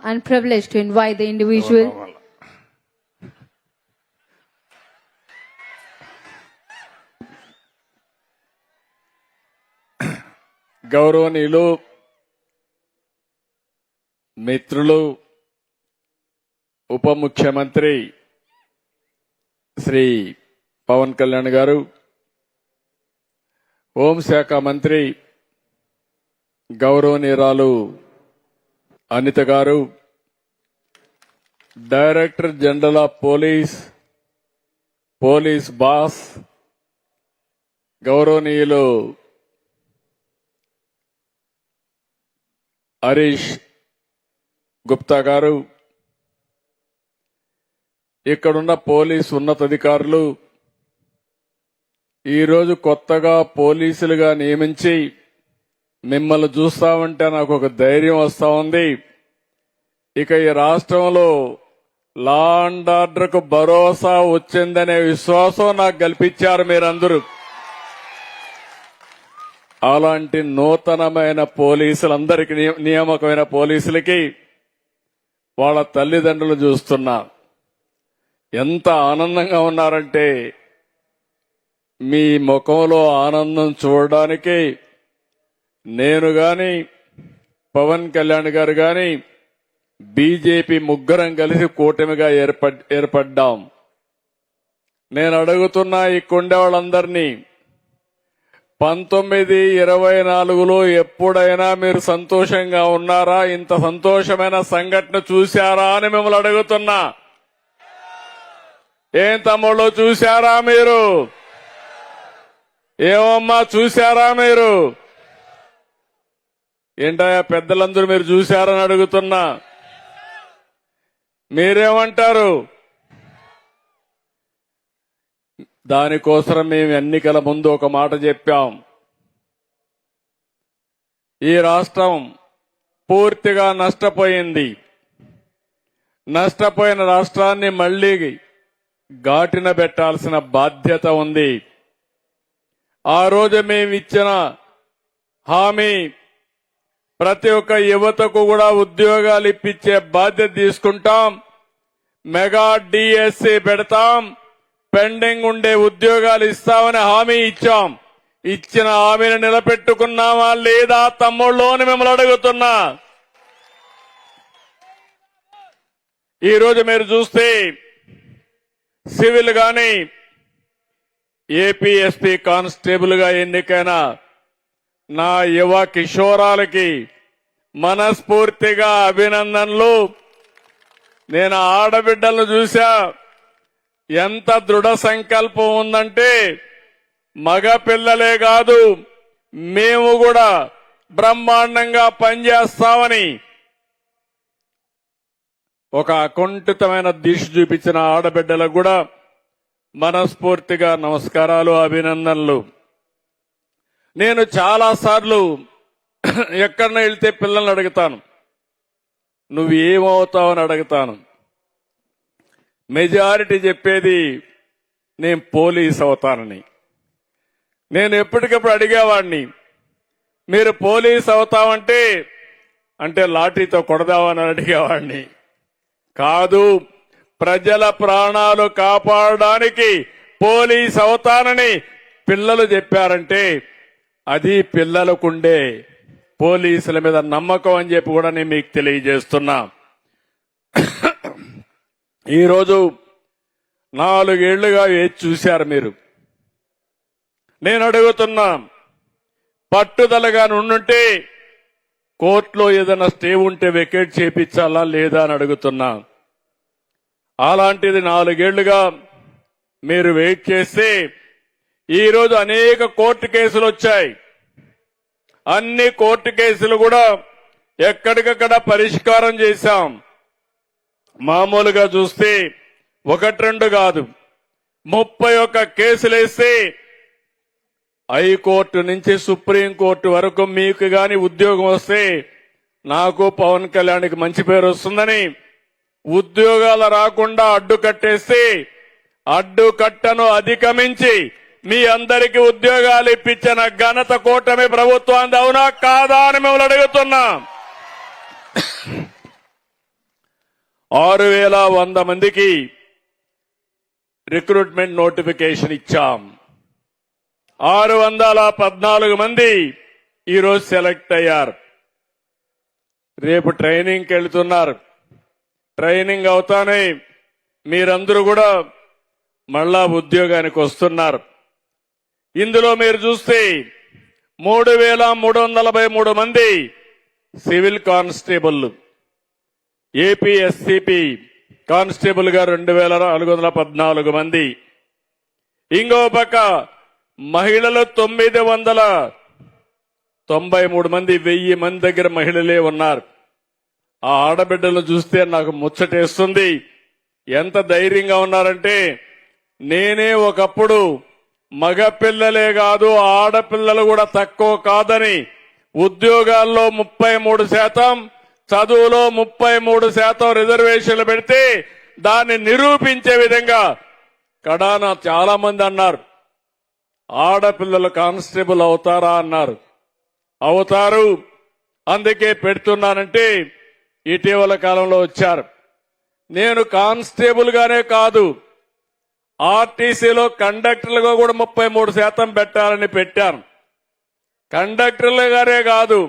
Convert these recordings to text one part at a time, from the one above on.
and privileged to invite the individual. గౌరవనీయులు మిత్రులు ఉప ముఖ్యమంత్రి శ్రీ పవన్ కళ్యాణ్ గారు, హోంశాఖ మంత్రి గౌరవనీయురాలు అనిత గారు, director general of police boss గౌరవనీయులు హరీష్ గుప్తా గారు, ఇక్కడున్న పోలీసు ఉన్నతాధికారులు, ఈరోజు కొత్తగా పోలీసులుగా నియమించి మిమ్మల్ని చూస్తామంటే నాకు ఒక ధైర్యం వస్తా ఉంది. ఇక ఈ రాష్ట్రంలో లా అండ్ ఆర్డర్కు భరోసా వచ్చిందనే విశ్వాసం నాకు కల్పించారు మీరందరూ. అలాంటి నూతనమైన పోలీసులందరికీ, నియామకమైన పోలీసులకి వాళ్ళ తల్లిదండ్రులు చూస్తున్నా ఎంత ఆనందంగా ఉన్నారంటే, మీ ముఖంలో ఆనందం చూడడానికి నేను గాని, పవన్ కళ్యాణ్ గారు గాని, బీజేపీ ముగ్గురం కలిసి కూటమిగా ఏర్పడ్డాం. నేను అడుగుతున్నా ఈ కొండే వాళ్ళందరినీ, 1924లో ఎప్పుడైనా మీరు సంతోషంగా ఉన్నారా? ఇంత సంతోషమైన సంఘటన చూశారా అని మిమ్మల్ని అడుగుతున్నా. ఏం తమ్ముళ్ళు చూశారా మీరు? ఏమమ్మా చూశారా మీరు? ఏంటయ్యా పెద్దలందరూ మీరు చూశారని అడుగుతున్నా. మీరేమంటారు? దానికోసం మేము ఎన్నికల ముందు ఒక మాట చెప్పాం. ఈ రాష్ట్రం పూర్తిగా నష్టపోయింది. నష్టపోయిన రాష్ట్రాన్ని మళ్లీ ఘాటిన పెట్టాల్సిన బాధ్యత ఉంది. ఆ రోజు మేము ఇచ్చిన హామీ, ప్రతి ఒక్క యువతకు కూడా ఉద్యోగాలు ఇప్పించే బాధ్యత తీసుకుంటాం. మెగా డిఎస్సి పెడతాం. పెండింగ్ ఉండే ఉద్యోగాలు ఇస్తామని హామీ ఇచ్చాం. ఇచ్చిన హామీని నిలబెట్టుకున్నామా లేదా తమ్ముళ్ళు అని మిమ్మల్ని అడుగుతున్నా. ఈరోజు మీరు చూస్తే సివిల్ గాని, ఏపీఎస్పీ కానిస్టేబుల్ గా ఎన్నికైన నా యువ కిషోరాలకి మనస్ఫూర్తిగా అభినందనలు. నేను ఆడబిడ్డలను చూశా, ఎంత దృఢ సంకల్పం ఉందంటే, మగ పిల్లలే కాదు మేము కూడా బ్రహ్మాండంగా పనిచేస్తామని ఒక అకుంఠితమైన దిశ చూపించిన ఆడబిడ్డలకు కూడా మనస్ఫూర్తిగా నమస్కారాలు, అభినందనలు. నేను చాలా సార్లు ఎక్కడన్నా వెళ్తే పిల్లల్ని అడుగుతాను, నువ్వేమవుతావని అడుగుతాను. మెజారిటీ చెప్పేది నేను పోలీస్ అవుతానని. నేను ఎప్పటికప్పుడు అడిగేవాడిని, మీరు పోలీస్ అవుతామంటే అంటే లాఠీతో కొడదామని అడిగేవాడిని. కాదు, ప్రజల ప్రాణాలు కాపాడడానికి పోలీస్ అవుతానని పిల్లలు చెప్పారంటే అది పిల్లలకుండే పోలీసుల మీద నమ్మకం అని చెప్పి కూడా నేను మీకు తెలియజేస్తున్నా. ఈరోజు 4 ఏళ్లుగా ఏది చూశారు మీరు? నేను అడుగుతున్నా, పట్టుదలగా నుండుంటే కోర్టులో ఏదైనా స్టే ఉంటే వెకేట్ చేపించాలా లేదా అని అడుగుతున్నా. అలాంటిది 4 ఏళ్లుగా మీరు వెయిట్ చేస్తే ఈరోజు అనేక కోర్టు కేసులు వచ్చాయి. అన్ని కోర్టు కేసులు కూడా ఎక్కడికక్కడ పరిష్కారం చేశాం. మామూలుగా చూస్తే 1-2 కాదు, 31 కేసులేస్తే హైకోర్టు నుంచి సుప్రీంకోర్టు వరకు మీకు గాని ఉద్యోగం వస్తే నాకు పవన్ కళ్యాణ్కి మంచి పేరు వస్తుందని ఉద్యోగాలు రాకుండా అడ్డుకట్టేస్తే అడ్డుకట్టను అధిగమించి మీ అందరికీ ఉద్యోగాలు ఇప్పించిన ఘనత కూటమి ప్రభుత్వాన్ని, అవునా కాదా అని మిమ్మల్ని అడుగుతున్నా. 6100 మందికి రిక్రూట్మెంట్ నోటిఫికేషన్ ఇచ్చాం. 614 మంది ఈరోజు సెలెక్ట్ అయ్యారు. రేపు ట్రైనింగ్కి వెళ్తున్నారు. ట్రైనింగ్ అవుతానే మీరందరూ కూడా మళ్ళా ఉద్యోగానికి వస్తున్నారు. ఇందులో మీరు చూస్తే 3343 మంది సివిల్ కానిస్టేబుల్, ఏపీఎస్సిపి కానిస్టేబుల్ గా 2414 మంది, ఇంకో పక్క మహిళలు 993 మంది, 1000 మంది దగ్గర మహిళలే ఉన్నారు. ఆ ఆడబిడ్డలను చూస్తే నాకు ముచ్చటేస్తుంది. ఎంత ధైర్యంగా ఉన్నారంటే, నేనే ఒకప్పుడు మగపిల్లలే కాదు ఆడపిల్లలు కూడా తక్కువ కాదని ఉద్యోగాల్లో 33%, చదువులో 33% రిజర్వేషన్లు పెడితే దాన్ని నిరూపించే విధంగా కడాన చాలా మంది అన్నారు, ఆడపిల్లలు కానిస్టేబుల్ అవుతారా అన్నారు. అవుతారు, అందుకే పెడుతున్నానంటే ఇటీవల కాలంలో వచ్చారు. నేను కానిస్టేబుల్ గానే కాదు, ఆర్టీసీలో కండక్టర్లుగా కూడా 33% పెట్టాలని పెట్టాను. కండక్టర్లు గానే కాదు,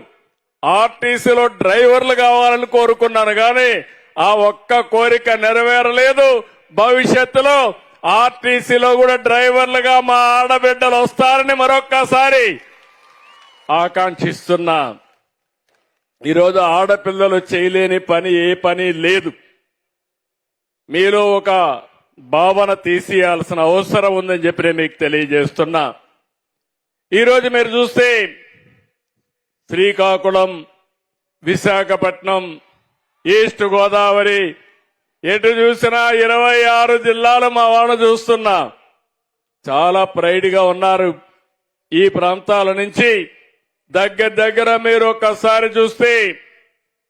ఆర్టీసీలో డ్రైవర్లు కావాలని కోరుకున్నాను. కానీ ఆ ఒక్క కోరిక నెరవేరలేదు. భవిష్యత్తులో ఆర్టీసీలో కూడా డ్రైవర్లుగా మా ఆడబిడ్డలు వస్తారని మరొక్కసారి ఆకాంక్షిస్తున్నా. ఈరోజు ఆడపిల్లలు చేయలేని పని ఏ పని లేదు. మీలో ఒక భావన తీసేయాల్సిన అవసరం ఉందని చెప్పి నేను మీకు తెలియజేస్తున్నా. ఈరోజు మీరు చూస్తే శ్రీకాకుళం, విశాఖపట్నం, ఈస్ట్ గోదావరి, ఎటు చూసినా 26 జిల్లాలు మా వాళ్ళను చూస్తున్నా. చాలా ప్రైడ్ గా ఉన్నారు. ఈ ప్రాంతాల నుంచి దగ్గర మీరు ఒక్కసారి చూస్తే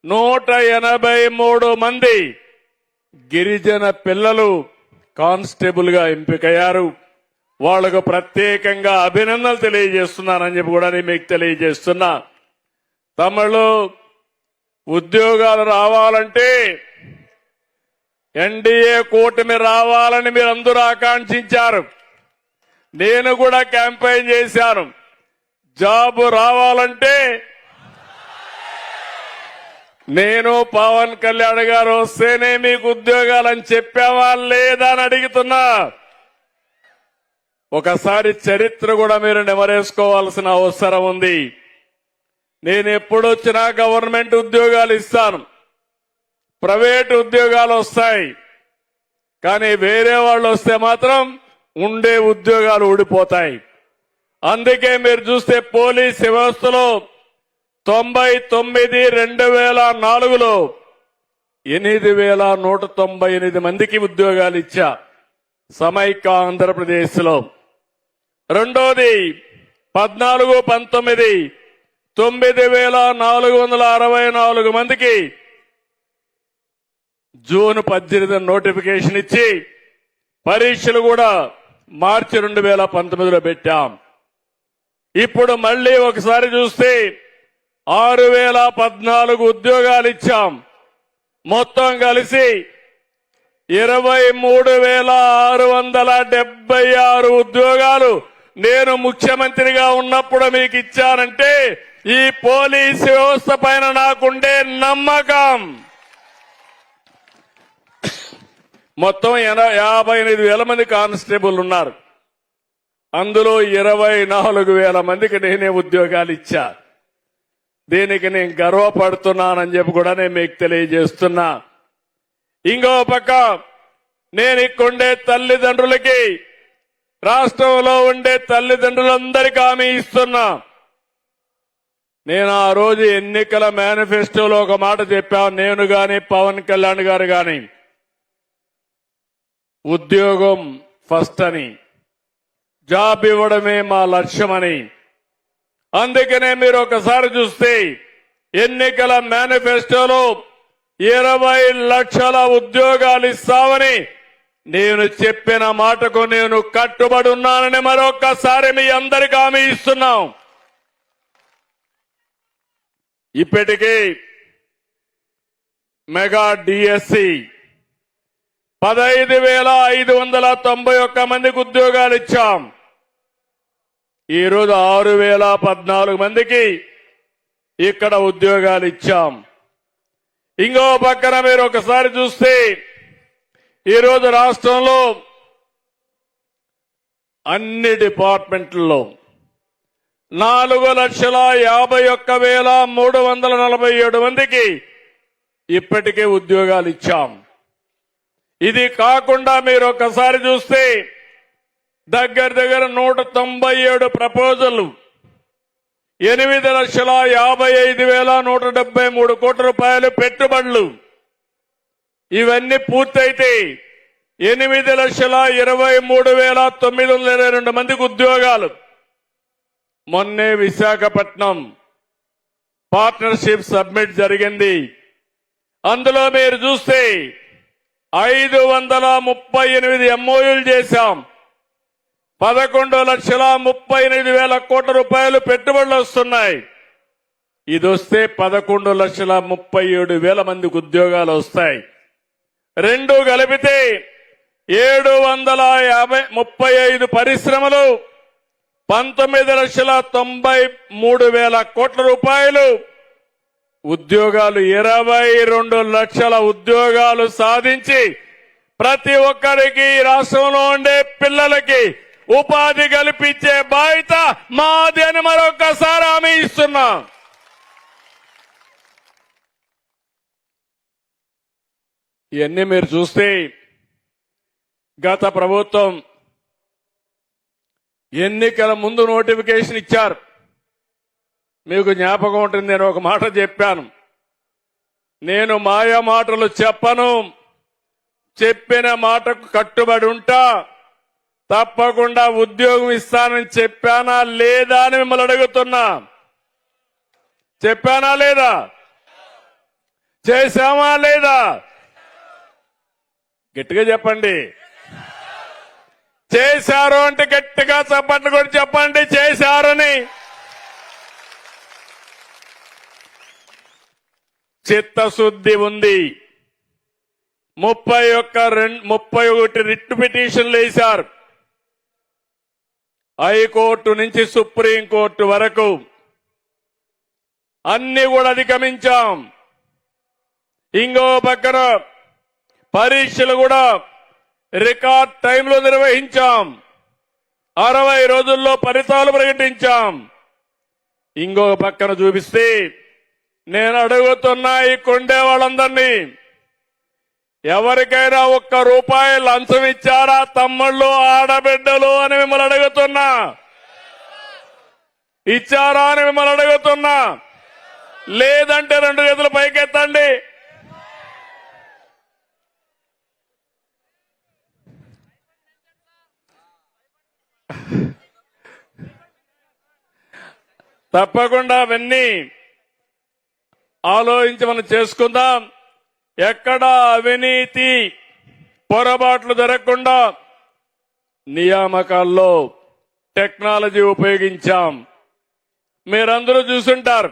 183 మంది గిరిజన పిల్లలు కానిస్టేబుల్ గా ఎంపికయ్యారు. వాళ్లకు ప్రత్యేకంగా అభినందనలు తెలియజేస్తున్నానని చెప్పి కూడా నేను మీకు తెలియజేస్తున్నా. తమిళ ఉద్యోగాలు రావాలంటే ఎన్డీఏ కూటమి రావాలని మీరు అందరూ ఆకాంక్షించారు. నేను కూడా క్యాంపెయిన్ చేశాను. జాబ్ రావాలంటే నేను పవన్ కళ్యాణ్ గారు వస్తేనే మీకు ఉద్యోగాలని చెప్పావా లేదా అని అడుగుతున్నా. ఒకసారి చరిత్ర కూడా మీరు నెమరేసుకోవాల్సిన అవసరం ఉంది. నేను ఎప్పుడొచ్చినా గవర్నమెంట్ ఉద్యోగాలు ఇస్తాను, ప్రైవేట్ ఉద్యోగాలు వస్తాయి. కానీ వేరే వాళ్ళు వస్తే మాత్రం ఉండే ఉద్యోగాలు ఊడిపోతాయి. అందుకే మీరు చూస్తే పోలీస్ వ్యవస్థలో 99 2004లో 8198 మందికి ఉద్యోగాలు ఇచ్చా సమైక్య ఆంధ్రప్రదేశ్ లో. రెండోది 14-19 9464 మందికి జూన్ 18 నోటిఫికేషన్ ఇచ్చి పరీక్షలు కూడా మార్చి 2019లో పెట్టాం. ఇప్పుడు మళ్లీ ఒకసారి చూస్తే 6014 ఉద్యోగాలు ఇచ్చాం. మొత్తం కలిసి 23676 ఉద్యోగాలు నేను ముఖ్యమంత్రిగా ఉన్నప్పుడు మీకు ఇచ్చానంటే ఈ పోలీసు వ్యవస్థ పైన నాకుండే నమ్మకం. మొత్తం 58,000 మంది కానిస్టేబుల్ ఉన్నారు. అందులో 24,000 మందికి నేనే ఉద్యోగాలు ఇచ్చా. దీనికి నేను గర్వపడుతున్నానని చెప్పి కూడా నేను మీకు తెలియజేస్తున్నా. ఇంకో పక్క నేను ఇక్కడుండే తల్లిదండ్రులకి, రాష్ట్రంలో ఉండే తల్లిదండ్రులందరికీ హామీ ఇస్తున్నా. నేను ఆ రోజు ఎన్నికల మేనిఫెస్టోలో ఒక మాట చెప్పాను. నేను గాని పవన్ కళ్యాణ్ గారు గాని ఉద్యోగం ఫస్ట్ అని, జాబ్ ఇవ్వడమే మా లక్ష్యమని. అందుకనే మీరు ఒకసారి చూస్తే ఎన్నికల మేనిఫెస్టోలో 20 లక్షల ఉద్యోగాలు ఇస్తామని నేను చెప్పిన మాటకు నేను కట్టుబడి ఉన్నానని మరొక్కసారి మీ అందరికీ హామీ ఇస్తున్నాం. ఇప్పటికీ మెగా డిఎస్సి 15,591 మందికి ఉద్యోగాలు ఇచ్చాం. ఈరోజు 6,014 మందికి ఇక్కడ ఉద్యోగాలు ఇచ్చాం. ఇంకో పక్కన మీరు ఒకసారి చూస్తే ఈరోజు రాష్ట్రంలో అన్ని డిపార్ట్మెంట్లలో 4,51,347 మందికి ఇప్పటికే ఉద్యోగాలు ఇచ్చాం. ఇది కాకుండా మీరు ఒకసారి చూస్తే దగ్గర 197 ప్రపోజల్ 8,55,173 కోట్ల రూపాయలు పెట్టుబడులు ఇవన్నీ పూర్తయితే 8,23,922 మందికి ఉద్యోగాలు. మొన్నే విశాఖపట్నం పార్ట్నర్షిప్ సబ్మిట్ జరిగింది. అందులో మీరు చూస్తే 538 ఎంఓయూలు చేశాం. 11,38,000 కోట్ల రూపాయలు పెట్టుబడులు వస్తున్నాయి. ఇది వస్తే 11,37,000 మందికి ఉద్యోగాలు వస్తాయి. రెండు కలిపితే 735 పరిశ్రమలు 19,93,000 కోట్ల రూపాయలు ఉద్యోగాలు 22 లక్షల ఉద్యోగాలు సాధించి ప్రతి ఒక్కరికి రాష్ట్రంలో ఉండే పిల్లలకి ఉపాధి కల్పించే బాధ్యత మాది అని మరొకసారి హామీ ఇస్తున్నాం. ఇవన్నీ మీరు చూస్తే గత ప్రభుత్వం ఎన్నికల ముందు నోటిఫికేషన్ ఇచ్చారు. మీకు జ్ఞాపకం ఉంటుంది, నేను ఒక మాట చెప్పాను. నేను మాయా మాటలు చెప్పను, చెప్పిన మాటకు కట్టుబడి ఉంటా. తప్పకుండా ఉద్యోగం ఇస్తానని చెప్పానా లేదా అని మిమ్మల్ని అడుగుతున్నా. చెప్పానా లేదా? చేశామా లేదా? గట్టిగా చెప్పండి. చేశారు అంటే గట్టిగా చప్పట్లు కూడా చెప్పండి చేశారని. చిత్తశుద్ధి ఉంది. 31 రిట్ పిటిషన్లు వేశారు. హైకోర్టు నుంచి సుప్రీంకోర్టు వరకు అన్ని కూడా అధిగమించాం. ఇంకో పక్కన పరీక్షలు కూడా రికార్డ్ టైంలో నిర్వహించాం. 60 రోజుల్లో ఫలితాలు ప్రకటించాం. ఇంకో పక్కన చూపిస్తే నేను అడుగుతున్నా ఈ కొండే వాళ్ళందరినీ, ఎవరికైనా ₹1 లంచం ఇచ్చారా తమ్ముళ్ళు ఆడబిడ్డలు అని మిమ్మల్ని అడుగుతున్నా. ఇచ్చారా అని మిమ్మల్ని అడుగుతున్నా. లేదంటే 2 చేతులు పైకెత్తండి. తప్పకుండా అవన్నీ ఆలోచించి మనం చేసుకుందాం. ఎక్కడ అవినీతి పొరపాట్లు జరగకుండా నియామకాల్లో టెక్నాలజీ ఉపయోగించాం. మీరందరూ చూసుంటారు,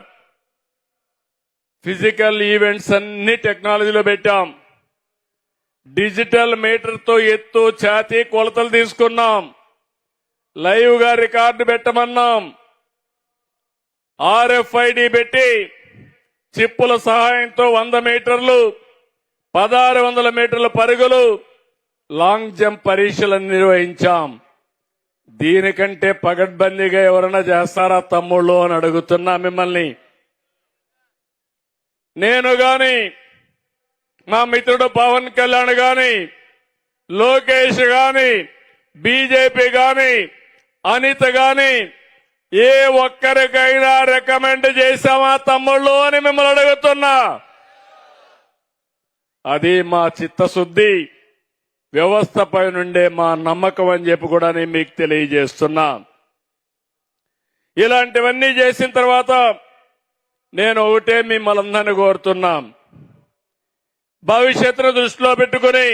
ఫిజికల్ ఈవెంట్స్ అన్ని టెక్నాలజీలో పెట్టాం. డిజిటల్ మీటర్తో ఎత్తు ఛాతీ కొలతలు తీసుకున్నాం. లైవ్ గా రికార్డు పెట్టమన్నాం. RFID పెట్టి చిప్పుల సహాయంతో 100 మీటర్లు 1600 మీటర్ల పరుగులు లాంగ్ జంప్ పరీక్షలను నిర్వహించాం. దీనికంటే పగడ్బందీగా ఎవరైనా చేస్తారా తమ్ముళ్ళు అని అడుగుతున్నా మిమ్మల్ని. నేను గాని మా మిత్రుడు పవన్ కళ్యాణ్ గాని లోకేష్ గాని బీజేపీ గాని అనిత గాని ఏ ఒక్కరికైనా రికమెండ్ చేశామా తమ్ముళ్ళు అని మిమ్మల్ని అడుగుతున్నా. అది మా చిత్తశుద్ధి, వ్యవస్థపై నుండే మా నమ్మకం అని చెప్పి కూడా నేను మీకు తెలియజేస్తున్నా. ఇలాంటివన్నీ చేసిన తర్వాత నేను ఒకటే మిమ్మల్ని అందరినీ కోరుతున్నా, భవిష్యత్తును దృష్టిలో పెట్టుకుని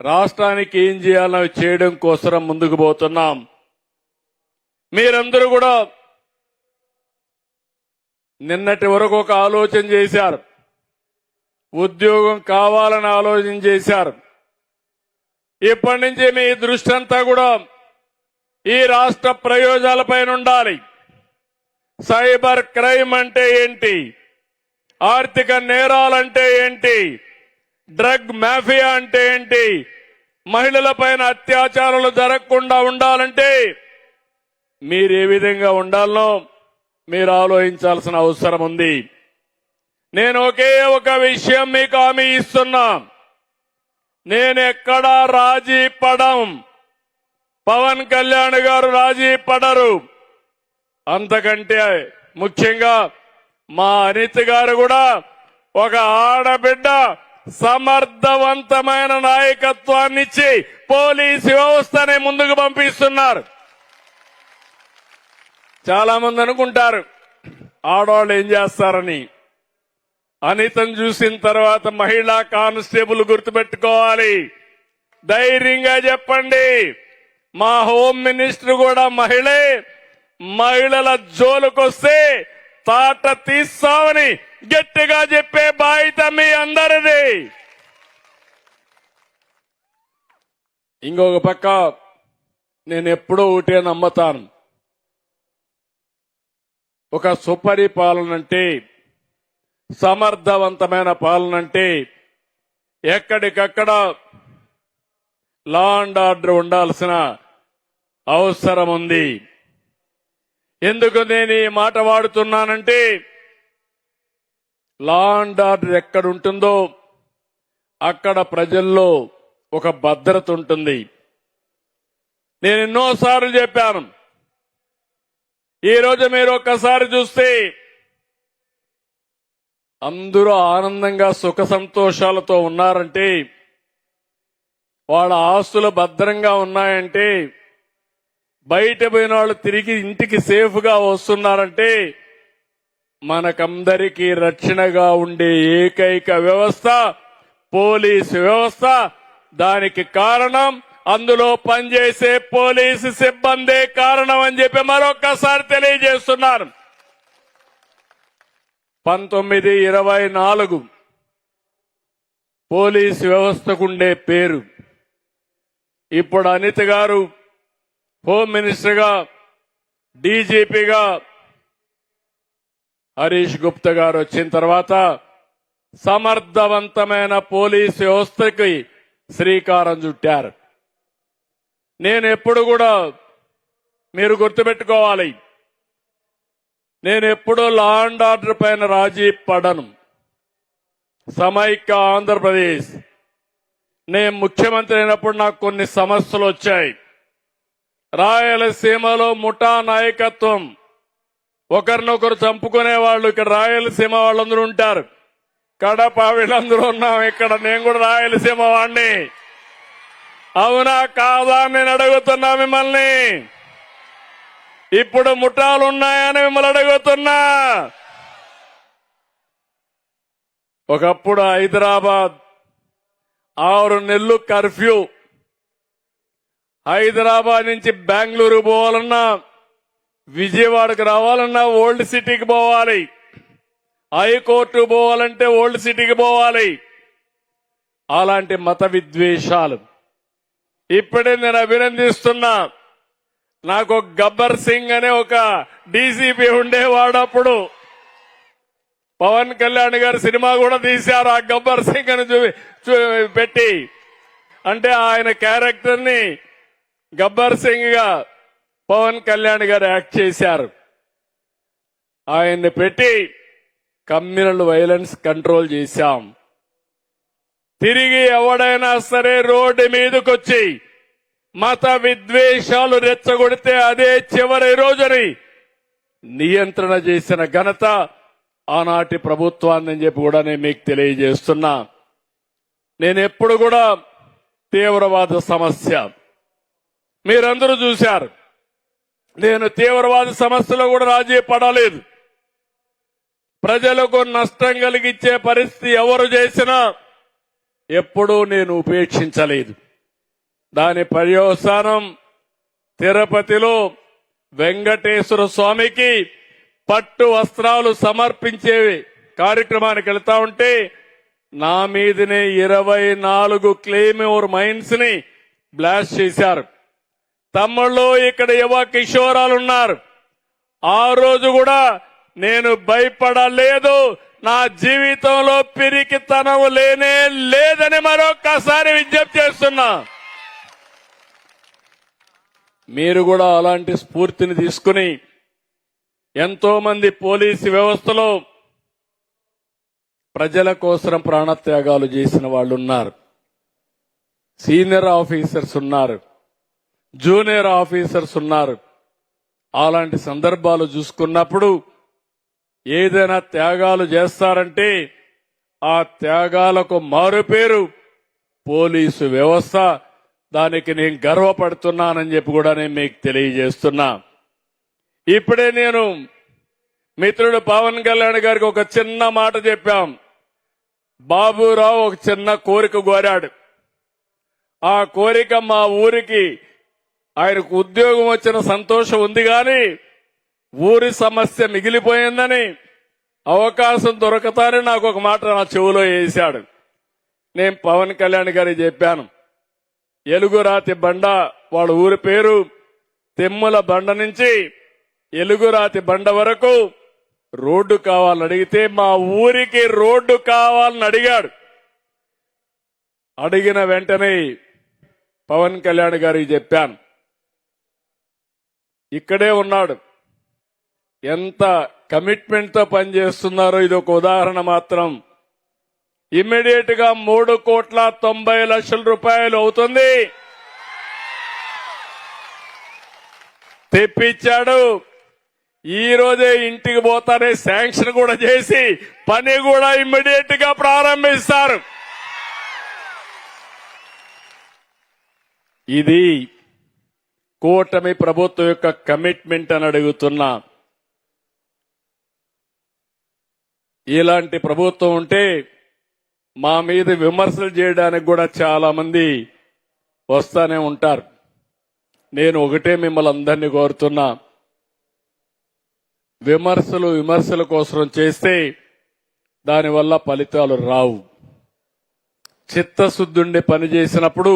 రాష్ట్రానికి ఏం చేయాలో చేయడం కోసం ముందుకు పోతున్నాం. మీరందరూ కూడా నిన్నటి వరకు ఒక ఆలోచన చేశారు. ఉద్యోగం కావాలని ఆలోచన చేశారు. ఇప్పటి నుంచి మీ దృష్టి అంతా కూడా ఈ రాష్ట్ర ప్రయోజనాలపైన ఉండాలి. సైబర్ క్రైమ్ అంటే ఏంటి, ఆర్థిక నేరాలంటే ఏంటి, డ్రగ్ మాఫియా అంటే ఏంటి, మహిళలపైన అత్యాచారాలు జరగకుండా ఉండాలంటే మీరు ఏ విధంగా ఉండాలనో మీరు ఆలోచించాల్సిన అవసరం ఉంది. నేను ఒకే ఒక విషయం మీకు హామీ ఇస్తున్నా, నేనెక్కడా రాజీ పడం. పవన్ కళ్యాణ్ గారు రాజీ పడరు. అంతకంటే ముఖ్యంగా మా అనిత్ గారు కూడా ఒక ఆడబిడ్డ సమర్థవంతమైన నాయకత్వాన్ని ఇచ్చి పోలీసు వ్యవస్థని ముందుకు పంపిస్తున్నారు. చాలా మంది అనుకుంటారు ఆడవాళ్ళు ఏం చేస్తారని. అనితను చూసిన తర్వాత మహిళా కానిస్టేబుల్ గుర్తుపెట్టుకోవాలి. ధైర్యంగా చెప్పండి, మా హోమ్ మినిస్టర్ కూడా మహిళే. మహిళల జోలుకొస్తే తాట తీస్తామని గట్టిగా చెప్పే బాధ్యత మీ అందరిది. ఇంకొక పక్క నేను ఎప్పుడూ ఒకటే నమ్ముతాను, ఒక సుపరిపాలన అంటే, సమర్థవంతమైన పాలన అంటే ఎక్కడికక్కడ లా అండ్ ఆర్డర్ ఉండాల్సిన అవసరం ఉంది. ఎందుకు నేను ఈ మాట వాడుతున్నానంటే, లా అండ్ ఆర్డర్ ఎక్కడుంటుందో అక్కడ ప్రజల్లో ఒక భద్రత ఉంటుంది. నేను ఎన్నోసార్లు చెప్పాను. ఈ రోజు మీరు ఒక్కసారి చూస్తే అందరూ ఆనందంగా సుఖ సంతోషాలతో ఉన్నారంటే, వాళ్ళ ఆస్తులు భద్రంగా ఉన్నాయంటే, బయట పోయిన వాళ్ళు తిరిగి ఇంటికి సేఫ్ గా వస్తున్నారంటే, మనకందరికీ రక్షణగా ఉండే ఏకైక వ్యవస్థ పోలీసు వ్యవస్థ. దానికి కారణం అందులో పనిచేసే పోలీసు సిబ్బందే కారణం అని చెప్పి మరొక్కసారి తెలియజేస్తున్నారు. 1924 పోలీసు వ్యవస్థకుండే పేరు. ఇప్పుడు అనిత్ గారు హోమ్ మినిస్టర్గా, డీజీపీగా, హరీష్ గుప్తా గారు వచ్చిన తర్వాత సమర్థవంతమైన పోలీసు వ్యవస్థకి శ్రీకారం చుట్టారు. నేను ఎప్పుడు కూడా మీరు గుర్తుపెట్టుకోవాలి, నేను ఎప్పుడూ లా అండ్ ఆర్డర్ పైన రాజీ పడను. సమైక్య ఆంధ్రప్రదేశ్ నేను ముఖ్యమంత్రి అయినప్పుడు నాకు కొన్ని సమస్యలు వచ్చాయి. రాయలసీమలో ముఠా నాయకత్వం, ఒకరినొకరు చంపుకునే వాళ్ళు ఇక్కడ రాయలసీమ వాళ్ళందరూ ఉంటారు. కడప వీళ్ళందరూ ఉన్నాం ఇక్కడ. నేను కూడా రాయలసీమ వాడిని. అవునా కాదా నేను అడుగుతున్నా మిమ్మల్ని. ఇప్పుడు ముఠాలు ఉన్నాయని మిమ్మల్ని అడుగుతున్నా. ఒకప్పుడు హైదరాబాద్ 6 నెలలు కర్ఫ్యూ. హైదరాబాద్ నుంచి బెంగళూరు పోవాలన్నా, విజయవాడకు రావాలన్నా ఓల్డ్ సిటీకి పోవాలి. హైకోర్టు పోవాలంటే ఓల్డ్ సిటీకి పోవాలి. అలాంటి మత విద్వేషాలు. ఇప్పుడే నేను అభినందిస్తున్నా, నాకు గబ్బర్ సింగ్ అనే ఒక డీసీపీ ఉండేవాడు. అప్పుడు పవన్ కళ్యాణ్ గారు సినిమా కూడా తీశారు ఆ గబ్బర్ సింగ్ అని పెట్టి. అంటే ఆయన క్యారెక్టర్ ని గబ్బర్ సింగ్ గా పవన్ కళ్యాణ్ గారు యాక్ట్ చేశారు. ఆయన్ని పెట్టి కమ్యూనల్ వైలెన్స్ కంట్రోల్ చేశాం. తిరిగి ఎవడైనా సరే రోడ్డు మీదకొచ్చి మత విద్వేషాలు రెచ్చగొడితే అదే చివరి రోజుని నియంత్రణ చేసిన ఘనత ఆనాటి ప్రభుత్వాన్ని అని చెప్పి కూడా నేను మీకు తెలియజేస్తున్నా. నేను ఎప్పుడు కూడా తీవ్రవాద సమస్య మీరందరూ చూశారు. నేను తీవ్రవాద సమస్యలో కూడా రాజీ పడలేదు. ప్రజలకు నష్టం కలిగించే పరిస్థితి ఎవరు చేసినా ఎప్పుడూ నేను ఉపేక్షించలేదు. దాని పర్యవసానం తిరుపతిలో వెంకటేశ్వర స్వామికి పట్టు వస్త్రాలు సమర్పించే కార్యక్రమానికి వెళ్తా ఉంటే నా మీదనే 24 క్లెయిమోర్ మైన్స్ ని బ్లాస్ట్ చేశారు. తమ్ముళ్ళు ఇక్కడ యువ కిషోరాలున్నారు. ఆ రోజు కూడా నేను భయపడలేదు. నా జీవితంలో పిరికితనం లేనే లేదని మరొక్కసారి విజ్ఞప్తి చేస్తున్నా. మీరు కూడా అలాంటి స్ఫూర్తిని తీసుకుని ఎంతో మంది పోలీసు వ్యవస్థలో ప్రజల కోసం ప్రాణత్యాగాలు చేసిన వాళ్ళు ఉన్నారు. సీనియర్ ఆఫీసర్స్ ఉన్నారు, జూనియర్ ఆఫీసర్స్ ఉన్నారు. అలాంటి సందర్భాలు చూసుకున్నప్పుడు ఏదైనా త్యాగాలు చేస్తారంటే ఆ త్యాగాలకు మారుపేరు పోలీసు వ్యవస్థ. దానికి నేను గర్వపడుతున్నానని చెప్పి కూడా నేను మీకు తెలియజేస్తున్నా. ఇప్పుడే నేను మిత్రుడు పవన్ కళ్యాణ్ గారికి ఒక చిన్న మాట చెప్పాం. బాబురావు ఒక చిన్న కోరిక కోరాడు. ఆ కోరిక మా ఊరికి ఆయనకు ఉద్యోగం వచ్చిన సంతోషం ఉంది కానీ ఊరి సమస్య మిగిలిపోయిందని అవకాశం దొరకతానే నాకు ఒక మాట నా చెవులో వేశాడు. నేను పవన్ కళ్యాణ్ గారికి చెప్పాను, ఎలుగురాతి బండ వాళ్ళ ఊరి పేరు, తెమ్ముల బండ నుంచి ఎలుగురాతి బండ వరకు రోడ్డు కావాలని అడిగితే మా ఊరికి రోడ్డు కావాలని అడిగాడు. అడిగిన వెంటనే పవన్ కళ్యాణ్ గారికి చెప్పాను. ఇక్కడే ఉన్నాడు. ఎంత కమిట్మెంట్ తో పనిచేస్తున్నారో ఇది ఒక ఉదాహరణ మాత్రం. ఇమ్మీడియట్ గా 3,90,00,000 అవుతుంది తెప్పించాడు. ఈ రోజే ఇంటికి పోతానే శాంక్షన్ కూడా చేసి పని కూడా ఇమ్మీడియట్ గా ప్రారంభిస్తారు. ఇది కూటమి ప్రభుత్వం యొక్క కమిట్మెంట్ అని అడుగుతున్నా. ఇలాంటి ప్రభుత్వం ఉంటే మా మీద విమర్శలు చేయడానికి కూడా చాలా మంది వస్తానే ఉంటారు. నేను ఒకటే మిమ్మల్ని అందరినీ కోరుతున్నా, విమర్శల కోసం చేస్తే దానివల్ల ఫలితాలు రావు. చిత్తశుద్ధుండి పని చేసినప్పుడు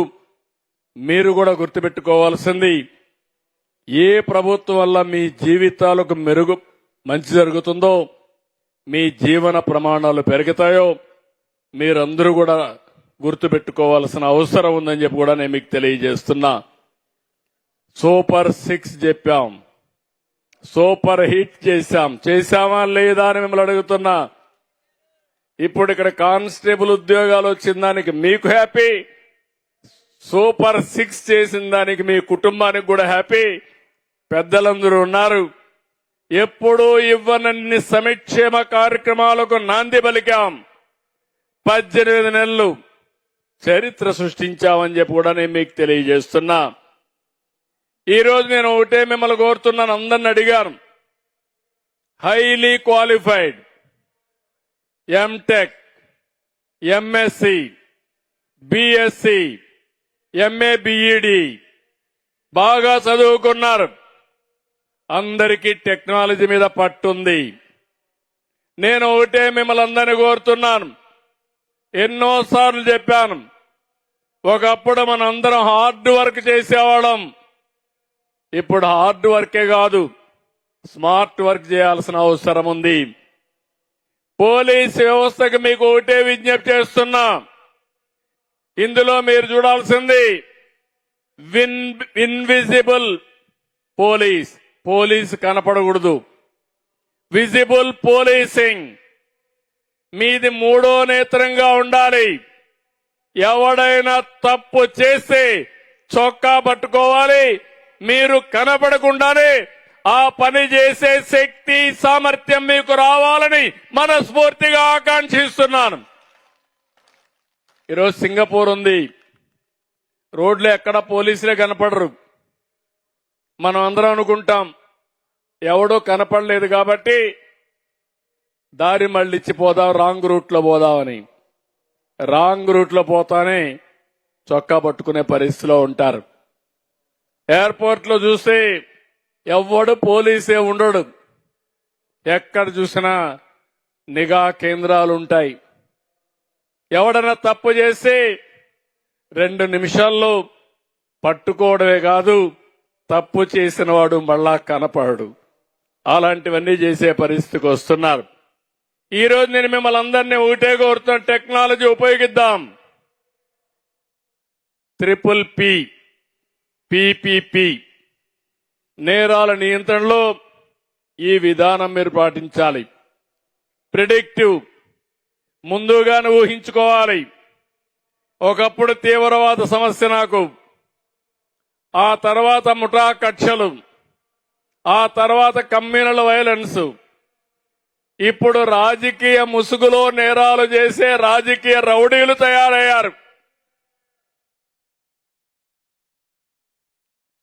మీరు కూడా గుర్తుపెట్టుకోవాల్సింది, ఏ ప్రభుత్వం వల్ల మీ జీవితాలకు మంచి జరుగుతుందో, మీ జీవన ప్రమాణాలు పెరుగుతాయో మీరందరూ కూడా గుర్తుపెట్టుకోవాల్సిన అవసరం ఉందని చెప్పి కూడా నేను మీకు తెలియజేస్తున్నా. సూపర్ 6 చెప్పాం, సూపర్ హిట్ చేశామా లేదా అని మిమ్మల్ని అడుగుతున్నా. ఇప్పుడు ఇక్కడ కానిస్టేబుల్ ఉద్యోగాలు వచ్చిన దానికి మీకు హ్యాపీ, సూపర్ 6 చేసిన దానికి మీ కుటుంబానికి కూడా హ్యాపీ. పెద్దలందరూ ఉన్నారు. ఎప్పుడూ ఇవ్వనన్ని సంక్షేమ కార్యక్రమాలకు నాంది పలికాం. 18 నెలలు చరిత్ర సృష్టించామని చెప్పి కూడా నేను మీకు తెలియజేస్తున్నా. ఈ రోజు నేను ఒకటే మిమ్మల్ని కోరుతున్నాను, అందరిని అడిగాను. Highly qualified MTech, MSc, BSc, MA, BEd బాగా చదువుకున్నారు. అందరికీ టెక్నాలజీ మీద పట్టుంది. నేను ఒకటే మిమ్మల్ని అందరినీ కోరుతున్నాను, ఎన్నోసార్లు చెప్పాను, ఒకప్పుడు మనందరం హార్డ్ వర్క్ చేసేవాళ్ళం. ఇప్పుడు హార్డ్ వర్కే కాదు, స్మార్ట్ వర్క్ చేయాల్సిన అవసరం ఉంది. పోలీస్ వ్యవస్థకు మీకు ఒకటే విజ్ఞప్తి చేస్తున్నా, ఇందులో మీరు చూడాల్సింది ఇన్విజిబుల్ పోలీస్ కనపడకూడదు, విజిబుల్ పోలీసింగ్. మీది మూడో నేత్రంగా ఉండాలి. ఎవడైనా తప్పు చేస్తే చొక్కా పట్టుకోవాలి, మీరు కనపడకుండానే ఆ పని చేసే శక్తి సామర్థ్యం మీకు రావాలని మనస్ఫూర్తిగా ఆకాంక్షిస్తున్నాను. ఈరోజు సింగపూర్ ఉంది, రోడ్లు ఎక్కడ పోలీసులే కనపడరు. మనం అందరం అనుకుంటాం ఎవడో కనపడలేదు కాబట్టి దారి మళ్ళిచ్చిపోదాం, రాంగ్ రూట్లో పోదామని. రాంగ్ రూట్లో పోతానే చొక్కా పట్టుకునే పరిస్థితిలో ఉంటారు. ఎయిర్పోర్ట్ లో చూస్తే ఎవ్వడు పోలీసే ఉండడు. ఎక్కడ చూసినా నిఘా కేంద్రాలు ఉంటాయి. ఎవడన్నా తప్పు చేస్తే 2 నిమిషాల్లో పట్టుకోవడమే కాదు, తప్పు చేసిన వాడు మళ్ళా కనపడడు. అలాంటివన్నీ చేసే పరిస్థితికి వస్తున్నారు. ఈ రోజు నేను మిమ్మల్ని అందరినీ ఒకటే కోరుతున్నా, టెక్నాలజీ ఉపయోగిద్దాం. PPP నేరాల నియంత్రణలో ఈ విధానం మీరు పాటించాలి. ప్రిడిక్టివ్, ముందుగానే ఊహించుకోవాలి. ఒకప్పుడు తీవ్రవాద సమస్య నాకు, ఆ తర్వాత ముఠా కక్షలు, ఆ తర్వాత కమ్యూనల్ వైలెన్స్, ఇప్పుడు రాజకీయ ముసుగులో నేరాలు చేసే రాజకీయ రౌడీలు తయారయ్యారు.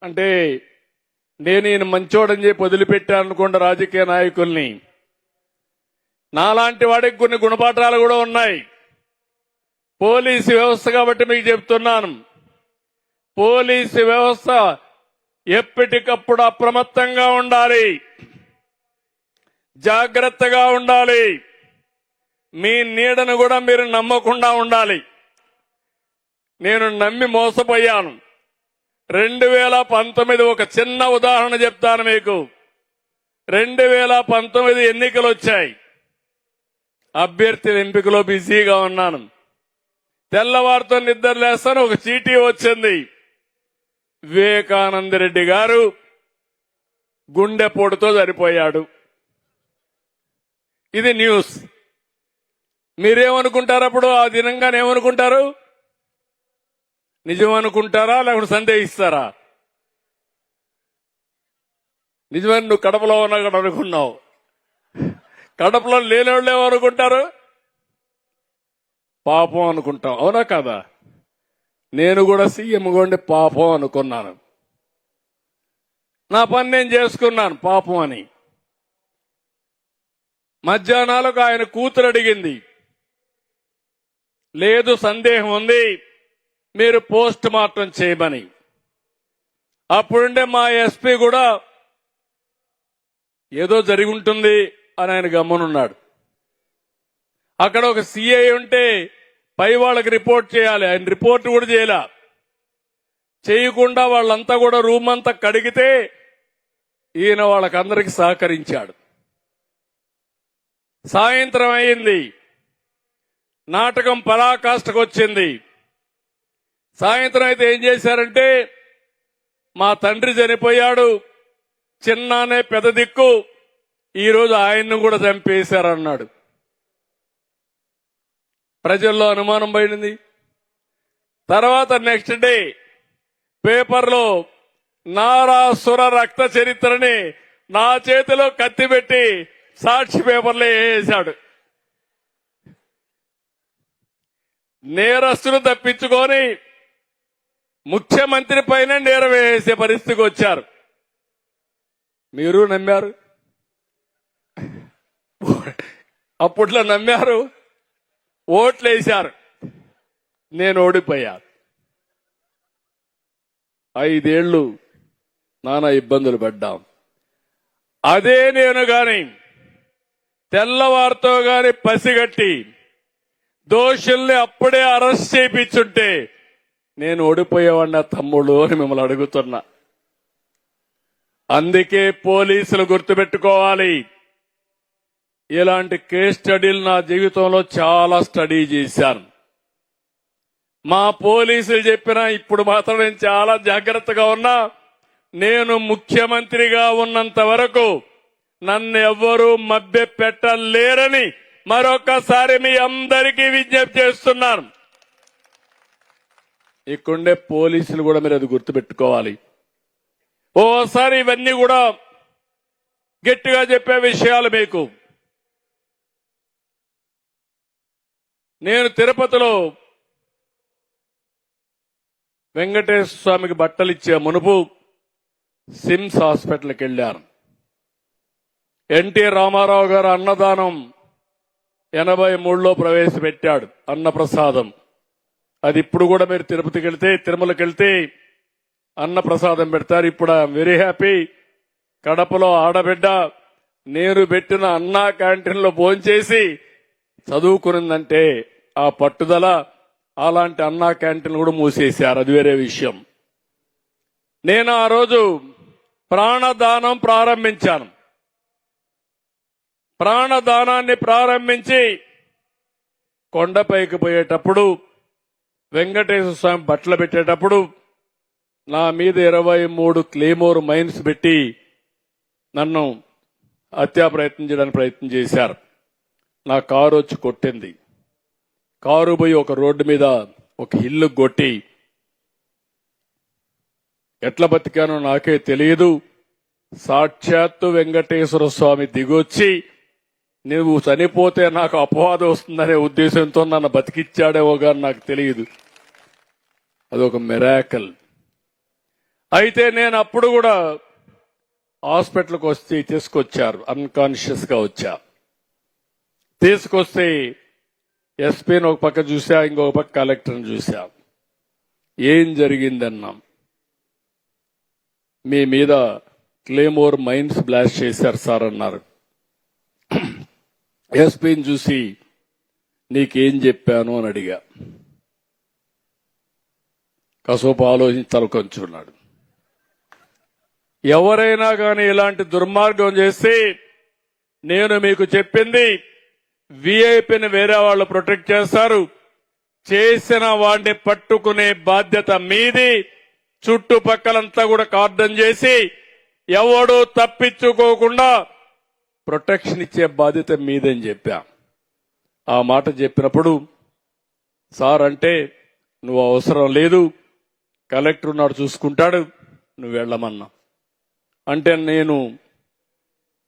అంటే నేను ఈయన మంచోడని చెప్పి వదిలిపెట్టానుకోండి రాజకీయ నాయకుల్ని. నాలాంటి వాడికి కొన్ని గుణపాఠాలు కూడా ఉన్నాయి. పోలీసు వ్యవస్థ కాబట్టి మీకు చెప్తున్నాను, పోలీసు వ్యవస్థ ఎప్పటికప్పుడు అప్రమత్తంగా ఉండాలి, జాగ్రత్తగా ఉండాలి. మీ నీడను కూడా మీరు నమ్మకుండా ఉండాలి. నేను నమ్మి మోసపోయాను. 2019 ఒక చిన్న ఉదాహరణ చెప్తాను మీకు. 2019 ఎన్నికలు వచ్చాయి. అభ్యర్థుల ఎంపికలో బిజీగా ఉన్నాను. తెల్లవారితో నిద్ర లేస్తాను, ఒక చీటీ వచ్చింది. వివేకానంద రెడ్డి గారు గుండెపోటుతో చనిపోయాడు. ఇది న్యూస్. మీరేమనుకుంటారు? అప్పుడు ఆ దినంగానే ఏమనుకుంటారు? నిజం అనుకుంటారా లేకుంటే సందేహిస్తారా? నిజమని నువ్వు కడపలో ఉన్నా కూడా అనుకున్నావు. కడపలో లేని వాళ్ళు ఏమనుకుంటారు? పాపం అనుకుంటాం. అవునా కాదా? నేను కూడా సీఎం కొండి పాపం అనుకున్నాను. నా పని నేను చేసుకున్నాను పాపం అని. మధ్యాహ్నాలకు ఆయన కూతురు అడిగింది, లేదు సందేహం ఉంది, మీరు పోస్ట్ మార్టం చేయమని. అప్పుడుండే మా ఎస్పీ కూడా ఏదో జరిగి ఉంటుంది అని ఆయన గమ్మనున్నాడు. అక్కడ ఒక సిఐ ఉంటే పై వాళ్ళకి రిపోర్ట్ చేయాలి, ఆయన రిపోర్ట్ కూడా చేయకుండా వాళ్ళంతా కూడా రూమ్ అంతా కడిగితే ఈయన వాళ్ళకందరికి సహకరించాడు. సాయంత్రం అయింది, నాటకం పరాకాష్ఠకు వచ్చింది. సాయంత్రం అయితే ఏం చేశారంటే, మా తండ్రి చనిపోయాడు, చిన్నానే పెద్ద దిక్కు, ఈరోజు ఆయన్ను కూడా చంపేశారన్నాడు. ప్రజల్లో అనుమానం పడింది. తర్వాత నెక్స్ట్ డే పేపర్లో నారాసుర రక్త చరిత్రని నా చేతిలో కత్తి పెట్టి సాక్షి పేపర్లో వేసాడు. నేరస్తులు తప్పించుకొని ముఖ్యమంత్రి పైన నేరం వేసే పరిస్థితికి వచ్చారు. మీరు నమ్మారు, అప్పట్లో నమ్మారు, ఓట్లు వేశారు. నేను ఓడిపోయాను. 5 ఏళ్లు నానా ఇబ్బందులు పడ్డాం. అదే నేను గాని తెల్లవారితో గాని పసిగట్టి దోషుల్ని అప్పుడే అరెస్ట్ చేయించుంటే నేను ఓడిపోయేవాడిన తమ్ముడు అని మిమ్మల్ని అడుగుతున్నా. అందుకే పోలీసులు గుర్తుపెట్టుకోవాలి, ఇలాంటి కేస్ స్టడీలు నా జీవితంలో చాలా స్టడీ చేశాను. మా పోలీసులు చెప్పినా ఇప్పుడు మాత్రం నేను చాలా జాగ్రత్తగా ఉన్నా. నేను ముఖ్యమంత్రిగా ఉన్నంత వరకు నన్ను ఎవ్వరూ మభ్య పెట్టలేరని మరొకసారి మీ అందరికీ విజ్ఞప్తి చేస్తున్నాను. ఇక్కడుండే పోలీసులు కూడా మీరు అది గుర్తుపెట్టుకోవాలి. ఓసారి ఇవన్నీ కూడా గట్టిగా చెప్పే విషయాలు మీకు. నేను తిరుపతిలో వెంకటేశ్వర స్వామికి బట్టలు ఇచ్చే మునుపు సిమ్స్ హాస్పిటల్కి వెళ్ళాను. ఎన్టీ రామారావు గారు అన్నదానం 83లో ప్రవేశపెట్టాడు, అన్నప్రసాదం. అది ఇప్పుడు కూడా మీరు తిరుపతికి వెళ్తే, తిరుమలకి వెళ్తే అన్నప్రసాదం పెడతారు. ఇప్పుడు ఐఎమ్ వెరీ హ్యాపీ. కడపలో ఆడబిడ్డ నేను పెట్టిన అన్నా క్యాంటీన్లో భోంచేసి చదువుకునిందంటే ఆ పట్టుదల, అలాంటి అన్నా క్యాంటీన్లు కూడా మూసేశారు. అది వేరే విషయం. నేను ఆ రోజు ప్రాణదానం ప్రారంభించాను. ప్రాణదానాన్ని ప్రారంభించి కొండపైకి పోయేటప్పుడు, వెంకటేశ్వర స్వామి బట్టలు పెట్టేటప్పుడు నా మీద 23 క్లేమోర్ మైన్స్ పెట్టి నన్ను హత్యా ప్రయత్నం చేయడానికి ప్రయత్నం చేశారు. నా కారు వచ్చి కొట్టింది. కారు పోయి ఒక రోడ్డు మీద ఒక ఇల్లు కొట్టి ఎట్లా బతికానో నాకే తెలియదు. సాక్షాత్తు వెంకటేశ్వర స్వామి దిగొచ్చి నువ్వు చనిపోతే నాకు అపవాదం వస్తుందనే ఉద్దేశంతో నన్ను బతికిచ్చాడేవో గాని నాకు తెలియదు. అదొక మిరాకల్. అయితే నేను అప్పుడు కూడా హాస్పిటల్కి వస్తే తీసుకొచ్చారు. అన్కాన్షియస్ గా వచ్చా. తీసుకొస్తే ఎస్పీని ఒక పక్క చూసా, ఇంకొక పక్క కలెక్టర్ని చూసా. ఏం జరిగిందన్నాం. మీ మీద క్లేమోర్ మైన్స్ బ్లాస్ట్ చేశారు సార్ అన్నారు. ఎస్పీని చూసి నీకేం చెప్పాను అని అడిగా. కాసేపు ఆలోచించి తలకొంచున్నాడు. ఎవరైనా కానీ ఇలాంటి దుర్మార్గం చేస్తే నేను మీకు చెప్పింది, విఐపిని వేరే వాళ్ళు ప్రొటెక్ట్ చేస్తారు, చేసిన వాడిని పట్టుకునే బాధ్యత మీది. చుట్టుపక్కలంతా కూడా కార్డన్ చేసి ఎవడూ తప్పించుకోకుండా ప్రొటెక్షన్ ఇచ్చే బాధ్యత మీదని చెప్పా. ఆ మాట చెప్పినప్పుడు సార్ అంటే నువ్వు అవసరం లేదు, కలెక్టర్ ఉన్నాడు చూసుకుంటాడు, నువ్వు వెళ్ళమన్నా. అంటే నేను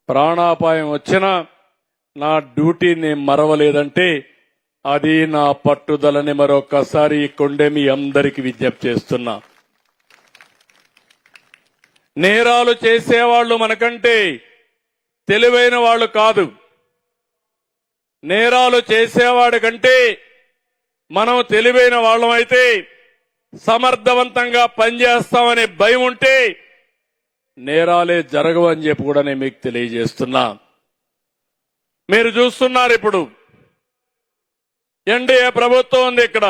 ప్రాణాపాయం వచ్చినా నా డ్యూటీని మరవలేదంటే అది నా పట్టుదలని మరొకసారి కొండే మీ అందరికీ విజ్ఞప్తి చేస్తున్నా. నేరాలు చేసేవాళ్లు మనకంటే తెలివైన వాళ్ళు కాదు. నేరాలు చేసేవాడి కంటే మనం తెలివైన వాళ్ళమైతే సమర్థవంతంగా పనిచేస్తామనే భయం ఉంటే నేరాలే జరగవని చెప్పి కూడా నేను మీకు తెలియజేస్తున్నా. మీరు చూస్తున్నారు ఇప్పుడు ఎన్డీఏ ప్రభుత్వం ఉంది. ఇక్కడ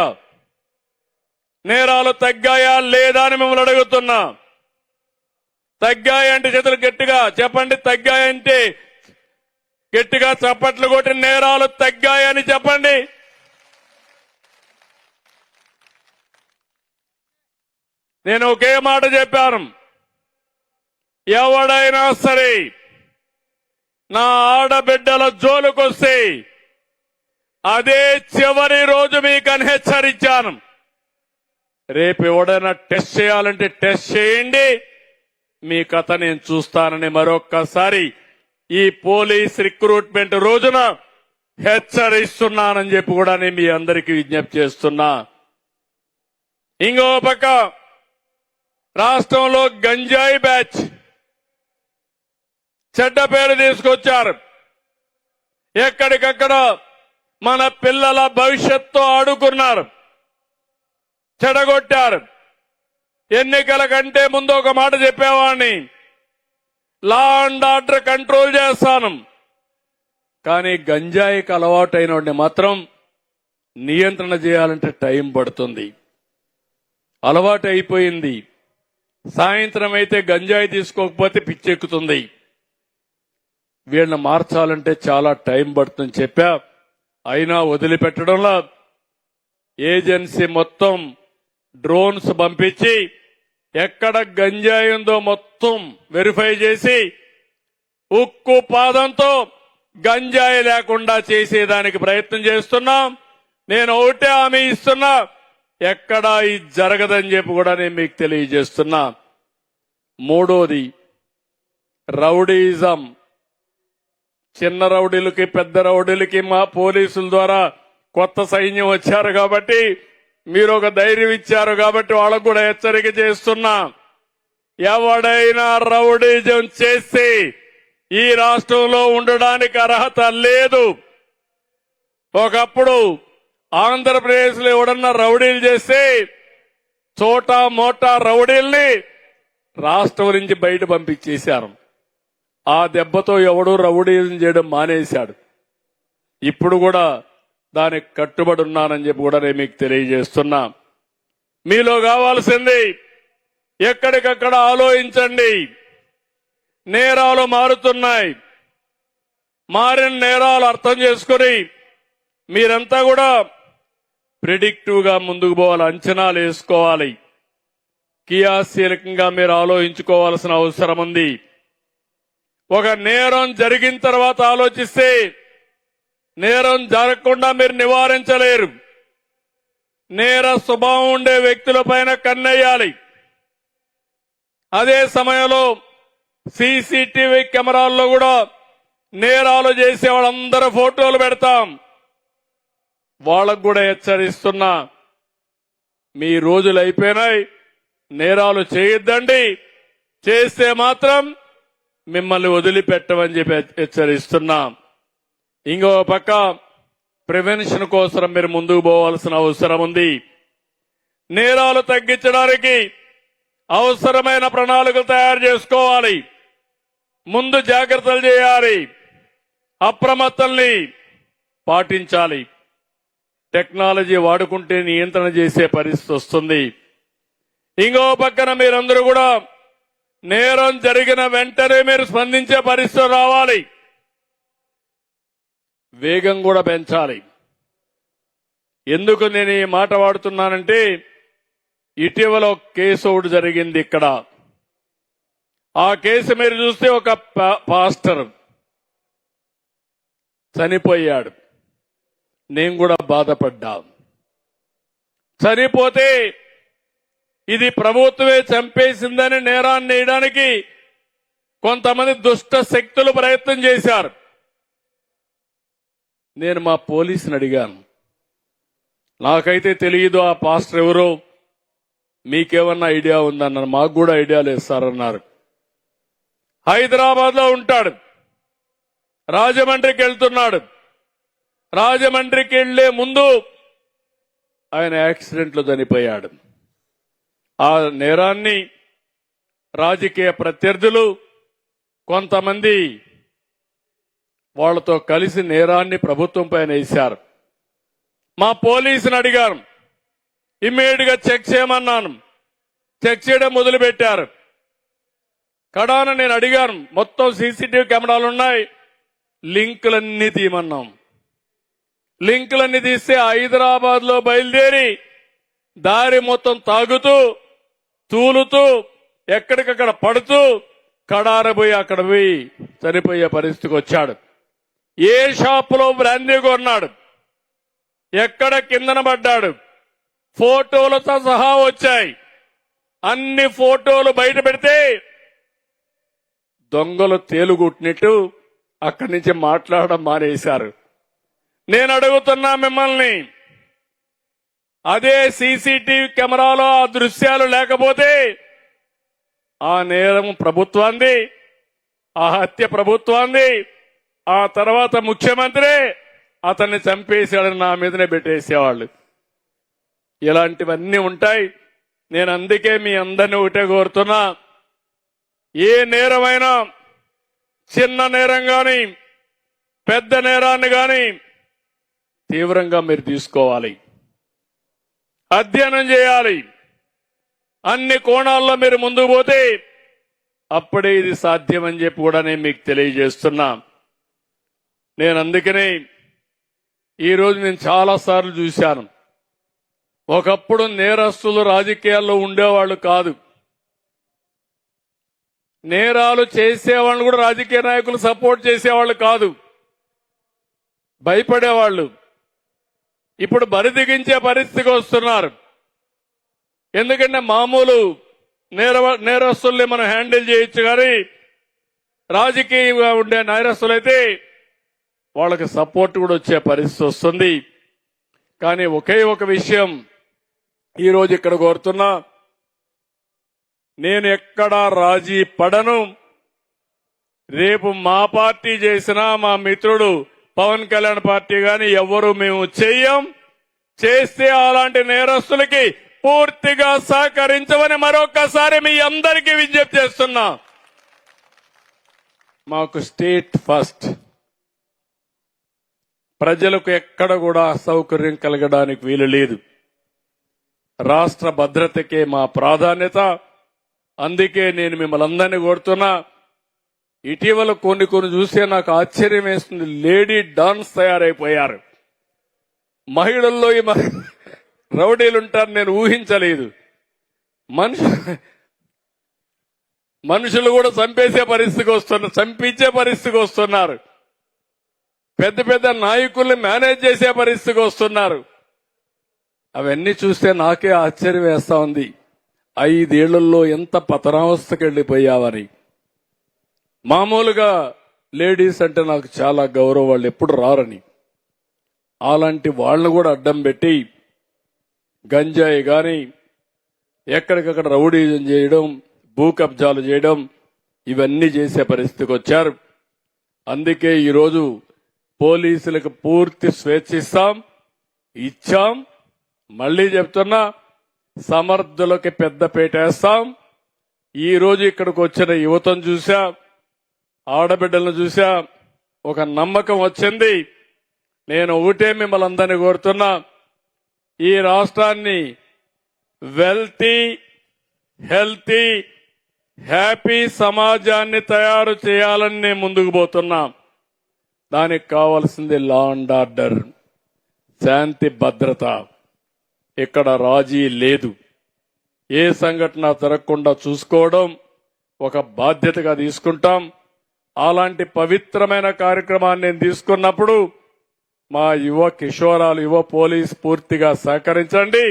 నేరాలు తగ్గాయా లేదా అని మిమ్మల్ని అడుగుతున్నా. తగ్గాయంటే చేతులు గట్టిగా చెప్పండి. తగ్గాయంటే గట్టిగా చప్పట్లు కొట్టి నేరాలు తగ్గాయని చెప్పండి. నేను ఒకే మాట చెప్పాను. ఎవడైనా సరే నా ఆడబిడ్డల జోలుకొస్తే అదే చివరి రోజు మీకని హెచ్చరించాను. రేపు ఎవడైనా టెస్ట్ చేయాలంటే టెస్ట్ చేయండి, మీ కథ నేను చూస్తానని మరొక్కసారి ఈ పోలీస్ రిక్రూట్మెంట్ రోజున హెచ్చరిస్తున్నానని చెప్పి కూడా నేను మీ అందరికీ విజ్ఞప్తి చేస్తున్నా. ఇంకో పక్క రాష్ట్రంలో గంజాయి బ్యాచ్ చెడ్డ పేరు తీసుకొచ్చారు. ఎక్కడికక్కడ మన పిల్లల భవిష్యత్తు ఆడుకున్నారు, చెడగొట్టారు. ఎన్నికల కంటే ముందు ఒక మాట చెప్పేవాడిని, లా అండ్ ఆర్డర్ కంట్రోల్ చేస్తాను, కానీ గంజాయికి అలవాటైన వాడిని మాత్రం నియంత్రణ చేయాలంటే టైం పడుతుంది. అలవాటు అయిపోయింది. సాయంత్రం అయితే గంజాయి తీసుకోకపోతే పిచ్చెక్కుతుంది. వీళ్ళని మార్చాలంటే చాలా టైం పడుతుందని చెప్పా. అయినా వదిలిపెట్టడంలో ఏజెన్సీ మొత్తం డ్రోన్స్ పంపించి ఎక్కడ గంజాయి ఉందో మొత్తం వెరిఫై చేసి ఉక్కు పాదంతో గంజాయి లేకుండా చేసేదానికి ప్రయత్నం చేస్తున్నాం. నేను ఒకటే హామీ ఇస్తున్నా, ఎక్కడా ఇది జరగదని చెప్పి కూడా నేను మీకు తెలియజేస్తున్నా. మూడోది రౌడీజం. చిన్న రౌడీలకి పెద్ద రౌడీలకి మా పోలీసుల ద్వారా కొత్త సైన్యం వచ్చారు కాబట్టి, మీరు ఒక ధైర్యం ఇచ్చారు కాబట్టి వాళ్ళకు కూడా హెచ్చరిక చేస్తున్నా. ఎవడైనా రౌడీజం చేస్తే ఈ రాష్ట్రంలో ఉండడానికి అర్హత లేదు. ఒకప్పుడు ఆంధ్రప్రదేశ్ లో ఎవడన్నా రౌడీలు చేస్తే చోటా మోటా రౌడీల్ని రాష్ట్రం నుంచి బయట పంపించేశారు. ఆ దెబ్బతో ఎవడూ రౌడీజం చేయడం మానేశాడు. ఇప్పుడు కూడా దానికి కట్టుబడి ఉన్నానని చెప్పి కూడా నేను మీకు తెలియజేస్తున్నా. మీలో కావాల్సింది ఎక్కడికక్కడ ఆలోచించండి. నేరాలు మారుతున్నాయి. మారిన నేరాలు అర్థం చేసుకుని మీరంతా కూడా ప్రిడిక్టివ్ గా ముందుకు పోవాలి, అంచనాలు వేసుకోవాలి. క్రియాశీలకంగా మీరు ఆలోచించుకోవాల్సిన అవసరం ఉంది. ఒక నేరం జరిగిన తర్వాత ఆలోచిస్తే నేరం జరగకుండా మీరు నివారించలేరు. నేర స్వభావం ఉండే వ్యక్తులపైన కన్నెయ్యాలి. అదే సమయంలో సీసీటీవీ కెమెరాల్లో కూడా నేరాలు చేసే వాళ్ళందరూ ఫోటోలు పెడతాం. వాళ్ళకు కూడా హెచ్చరిస్తున్నా, మీ రోజులు అయిపోయినాయి, నేరాలు చేయొద్దండి. చేస్తే మాత్రం మిమ్మల్ని వదిలిపెట్టమని చెప్పి హెచ్చరిస్తున్నా. ఇంకో పక్క ప్రివెన్షన్ కోసం మీరు ముందుకు పోవాల్సిన అవసరం ఉంది. నేరాలు తగ్గించడానికి అవసరమైన ప్రణాళికలు తయారు చేసుకోవాలి. ముందు జాగ్రత్తలు చేయాలి. అప్రమత్తల్ని పాటించాలి. టెక్నాలజీ వాడుకుంటే నియంత్రణ చేసే పరిస్థితి వస్తుంది. ఇంకో పక్కన మీరందరూ కూడా నేరం జరిగిన వెంటనే మీరు స్పందించే పరిస్థితి రావాలి. వేగం కూడా పెంచాలి. ఎందుకు నేను ఈ మాట వాడుతున్నానంటే, ఇటీవల ఒక కేసు ఒకటి జరిగింది ఇక్కడ. ఆ కేసు మీరు చూస్తే ఒక పాస్టర్ చనిపోయాడు. నేను కూడా బాధపడ్డా. చనిపోతే ఇది ప్రభుత్వమే చంపేసిందని నేరాన్ని వేయడానికి కొంతమంది దుష్ట శక్తులు ప్రయత్నం చేశారు. నేను మా పోలీసుని అడిగాను, నాకైతే తెలియదు ఆ పాస్టర్ ఎవరో, మీకేమన్నా ఐడియా ఉందన్నారు. మాకు కూడా ఐడియా లేదు సార్ అన్నారు. హైదరాబాద్ లో ఉంటాడు, రాజమండ్రికి వెళ్తున్నాడు. రాజమండ్రికి వెళ్లే ముందు ఆయన యాక్సిడెంట్ లో చనిపోయాడు. ఆ నేరాన్ని రాజకీయ ప్రత్యర్థులు కొంతమంది వాళ్లతో కలిసి నేరాన్ని ప్రభుత్వం పైన వేశారు. మా పోలీసుని అడిగాను, ఇమ్మీడియట్ గా చెక్ చేయమన్నాను. చెక్ చేయడం మొదలుపెట్టారు. కడాన నేను అడిగాను, మొత్తం సీసీటీవీ కెమెరాలు ఉన్నాయి, లింకులన్నీ తీయమన్నాం. లింకులన్నీ తీస్తే హైదరాబాద్ లో బయలుదేరి దారి మొత్తం తాగుతూ తూలుతూ ఎక్కడికక్కడ పడుతూ కడారబోయి అక్కడ పోయి చనిపోయే పరిస్థితికి వచ్చాడు. ఏ షాపులో బ్రాందీ కొన్నాడు, ఎక్కడ కిందన పడ్డాడు, ఫోటోలతో సహా వచ్చాయి. అన్ని ఫోటోలు బయట పెడితే దొంగలు తేలుగుట్టినట్టు అక్కడి నుంచి మాట్లాడడం మానేశారు. నేను అడుగుతున్నా మిమ్మల్ని, అదే సీసీటీవీ కెమెరాలో ఆ దృశ్యాలు లేకపోతే ఆ నేరం ప్రభుత్వాన్ని, ఆ హత్య ప్రభుత్వాన్ని, ఆ తర్వాత ముఖ్యమంత్రి అతన్ని చంపేశాడని నా మీదనే పెట్టేసేవాళ్ళు. ఇలాంటివన్నీ ఉంటాయి. నేను అందుకే మీ అందరినీ ఒకటే కోరుతున్నా, ఏ నేరమైనా చిన్న నేరం గాని పెద్ద నేరాన్ని గాని తీవ్రంగా మీరు తీసుకోవాలి, అధ్యయనం చేయాలి. అన్ని కోణాల్లో మీరు ముందుకు పోతే అప్పుడే ఇది సాధ్యమని చెప్పి కూడా నేను మీకు తెలియజేస్తున్నా. నేను అందుకనే ఈరోజు నేను చాలా సార్లు చూశాను, ఒకప్పుడు నేరస్తులు రాజకీయాల్లో ఉండేవాళ్ళు కాదు, నేరాలు చేసేవాళ్ళు కూడా రాజకీయ నాయకులు సపోర్ట్ చేసేవాళ్ళు కాదు, భయపడేవాళ్ళు. ఇప్పుడు బరిదిగించే పరిస్థితికి వస్తున్నారు. ఎందుకంటే మామూలు నేరస్తుల్ని మనం హ్యాండిల్ చేయొచ్చు, కానీ రాజకీయంగా ఉండే నేరస్తులైతే వాళ్ళకి సపోర్ట్ కూడా వచ్చే పరిస్థితి వస్తుంది. కానీ ఒకే ఒక విషయం ఈరోజు ఇక్కడ కోరుతున్నా, నేను ఎక్కడా రాజీ పడను. రేపు మా పార్టీ చేసినా మా మిత్రుడు పవన్ కళ్యాణ్ పార్టీ గాని ఎవరు మేము చెయ్యం. చేస్తే అలాంటి నేరస్తులకి పూర్తిగా సహకరించమని మరొకసారి మీ అందరికీ విజ్ఞప్తి చేస్తున్నా. మాకు స్టేట్ ఫస్ట్, ప్రజలకు ఎక్కడ కూడా అసౌకర్యం కలగడానికి వీలు లేదు. రాష్ట్ర భద్రతకే మా ప్రాధాన్యత. అందుకే నేను మిమ్మల్ని అందరినీ కోరుతున్నా, ఇటీవల కొన్ని చూస్తే నాకు ఆశ్చర్యం వేస్తుంది. లేడీ డాన్స్ తయారైపోయారు. మహిళల్లో ఈ రౌడీలుంటారు నేను ఊహించలేదు. మనుషులు కూడా చంపించే పరిస్థితికి వస్తున్నారు. పెద్ద పెద్ద నాయకుల్ని మేనేజ్ చేసే పరిస్థితికి వస్తున్నారు. అవన్నీ చూస్తే నాకే ఆశ్చర్యం వేస్తా ఉంది. 5 ఏళ్లలో ఎంత పతనావస్థకి వెళ్లిపోయావని. మామూలుగా లేడీస్ అంటే నాకు చాలా గౌరవం, వాళ్ళు ఎప్పుడు రారని. అలాంటి వాళ్ళను కూడా అడ్డం పెట్టి గంజాయి గాని ఎక్కడికక్కడ రౌడీజం చేయడం, భూ కబ్జాలు చేయడం, ఇవన్నీ చేసే పరిస్థితికి వచ్చారు. అందుకే ఈరోజు పోలీసులకు పూర్తి స్వేచ్ఛ ఇచ్చాం. మళ్లీ చెప్తున్నా, సమర్థులకి పెద్ద పేటేస్తాం. ఈ రోజు ఇక్కడికి వచ్చిన యువతను చూసా, ఆడబిడ్డలను చూసా, ఒక నమ్మకం వచ్చింది. నేను ఒకటే మిమ్మల్ని అందరినీ కోరుతున్నా, ఈ రాష్ట్రాన్ని వెల్తీ, హెల్తీ, హ్యాపీ సమాజాన్ని తయారు చేయాలని నేను ముందుకు పోతున్నా. దానికి కావాల్సింది లా అండ్ ఆర్డర్, శాంతి భద్రత. ఇక్కడ రాజీ లేదు. ఏ సంఘటన జరగకుండా చూసుకోవడం ఒక బాధ్యతగా తీసుకుంటాం. అలాంటి పవిత్రమైన కార్యక్రమాన్ని నేను తీసుకున్నప్పుడు మా యువ కిషోరాలు, యువ పోలీస్ పూర్తిగా సహకరించండి.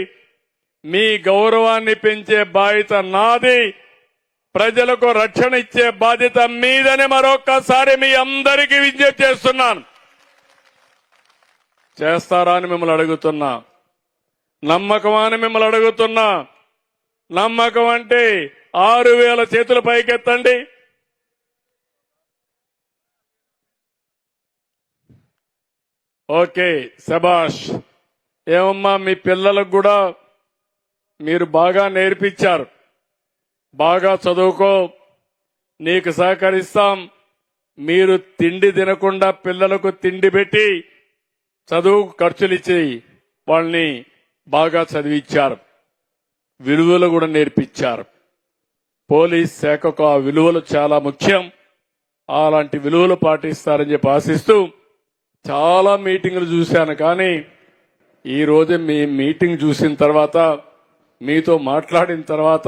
మీ గౌరవాన్ని పెంచే బాధ్యత నాది. ప్రజలకు రక్షణ ఇచ్చే బాధ్యత మీదని మరొక్కసారి మీ అందరికీ విజ్ఞప్తి చేస్తున్నాను. చేస్తారా అని మిమ్మల్ని అడుగుతున్నా. నమ్మకమా అని మిమ్మల్ని అడుగుతున్నా. నమ్మకం అంటే 6,000 చేతులు పైకెత్తండి. ఓకే, శబాష్. ఏమమ్మా, మీ పిల్లలకు కూడా మీరు బాగా నేర్పించారు. బాగా చదువుకో, నీకు సహకరిస్తాం. మీరు తిండి తినకుండా పిల్లలకు తిండి పెట్టి చదువు ఖర్చులిచ్చి వాళ్ళని బాగా చదివించారు. విలువలు కూడా నేర్పించారు. పోలీస్ శాఖకు ఆ విలువలు చాలా ముఖ్యం. అలాంటి విలువలు పాటిస్తారని చెప్పి ఆశిస్తూ చాలా మీటింగులు చూశాను. కానీ ఈ రోజు మీ మీటింగ్ చూసిన తర్వాత, మీతో మాట్లాడిన తర్వాత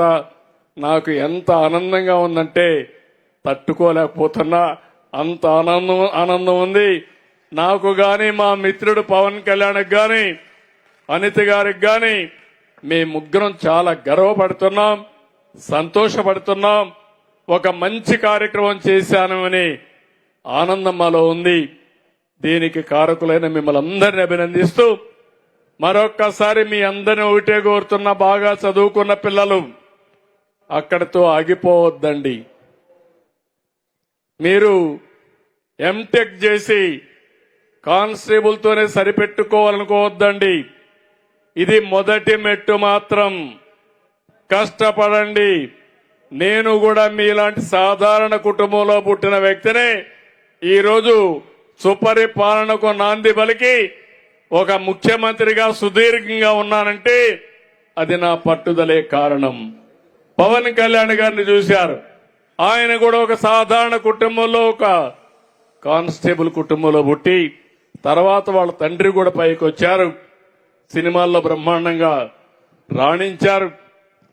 నాకు ఎంత ఆనందంగా ఉందంటే తట్టుకోలేకపోతున్నా. అంత ఆనందం ఉంది నాకు. గాని మా మిత్రుడు పవన్ కళ్యాణ్కి గాని, అనిత గారికి గాని, మీ ముగ్గురం చాలా గర్వపడుతున్నాం, సంతోషపడుతున్నాం. ఒక మంచి కార్యక్రమం చేశాను అని ఆనందం మాలో ఉంది. దీనికి కారకులైన మిమ్మల్ని అందరినీ అభినందిస్తూ మరొక్కసారి మీ అందరినీ ఒకటే కోరుతున్న, బాగా చదువుకున్న పిల్లలు అక్కడితో ఆగిపోవద్దండి. మీరు ఎంటెక్ చేసి కానిస్టేబుల్తోనే సరిపెట్టుకోవాలనుకోవద్దండి. ఇది మొదటి మెట్టు మాత్రం. కష్టపడండి. నేను కూడా మీలాంటి సాధారణ కుటుంబంలో పుట్టిన వ్యక్తినే. ఈరోజు సుపరిపాలనకు నాంది పలికి ఒక ముఖ్యమంత్రిగా సుదీర్ఘంగా ఉన్నానంటే అది నా పట్టుదలే కారణం. పవన్ కళ్యాణ్ గారిని చూశారు. ఆయన కూడా ఒక సాధారణ కుటుంబంలో, ఒక కానిస్టేబుల్ కుటుంబంలో పుట్టి తర్వాత వాళ్ళ తండ్రి కూడా పైకి వచ్చారు. సినిమాల్లో బ్రహ్మాండంగా రాణించారు.